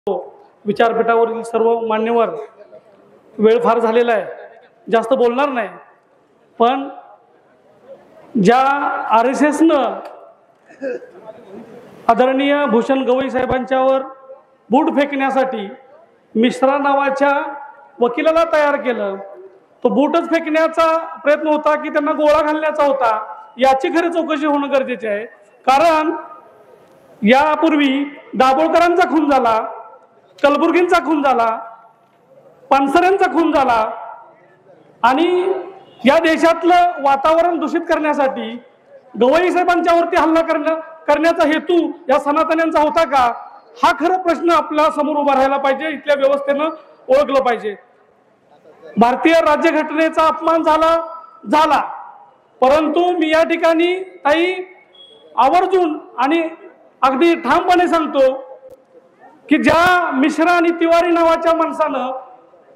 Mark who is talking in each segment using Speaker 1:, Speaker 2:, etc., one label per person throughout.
Speaker 1: विचारपीठावरील सर्व मान्यवर, वेळ फार झालेला आहे, जास्त बोलणार नाही। पण ज्या RSSनं आदरणीय भूषण गवई साहेबांच्यावर बूट फेकण्यासाठी मिश्रा नावाच्या वकिलाला तयार केलं, तो बूटच फेकण्याचा प्रयत्न होता की त्यांना गोळा घालण्याचा होता, याची खरी चौकशी होणं गरजेचे आहे। कारण यापूर्वी दाभोळकरांचा खून झाला, कलबुर्गींचा खून झाला, पानसरेंचा खून झाला आणि या देशातलं वातावरण दूषित करण्यासाठी गवई साहेबांच्यावरती हल्ला करण्याचा हेतू या सनातन्यांचा होता का, हा खरा प्रश्न आपल्या समोर उभा राहायला पाहिजे। इथल्या व्यवस्थेनं ओळखलं पाहिजे। भारतीय राज्यघटनेचा अपमान झाला, परंतु मी या ठिकाणी ताई आवर्जून आणि अगदी ठामपणे सांगतो की ज्या मिश्रा आणि तिवारी नावाच्या माणसानं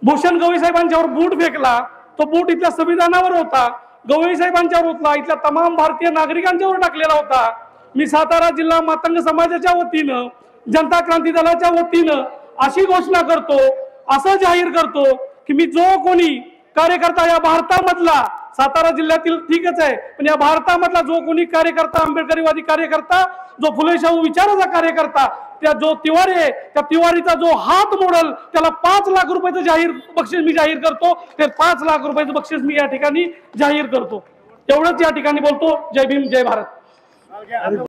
Speaker 1: भूषण गवई साहेबांच्यावर बूट फेकला, तो बूट इथल्या संविधानावर होता, गवई साहेबांच्यावर होता, इथल्या तमाम भारतीय नागरिकांच्यावर टाकलेला होता। मी सातारा जिल्हा मातंग समाजाच्या वतीनं, जनता क्रांती दलाच्या वतीनं अशी घोषणा करतो, असं जाहीर करतो की मी जो कोणी कार्यकर्ता या भारतामधला, सातारा जिल्ह्यातील ठीकच आहे, पण या भारतामधला जो कोणी कार्यकर्ता, आंबेडकरीवादी कार्यकर्ता, जो फुले शाहू विचाराचा कार्यकर्ता, त्या जो तिवारी आहे, त्या तिवारीचा जो हात मोडल त्याला 5 लाख रुपयाचं बक्षीस मी जाहीर करतो। ते 5 लाख रुपयाचं बक्षीस मी या ठिकाणी जाहीर करतो। एवढंच या ठिकाणी बोलतो। जय भीम, जय भारत।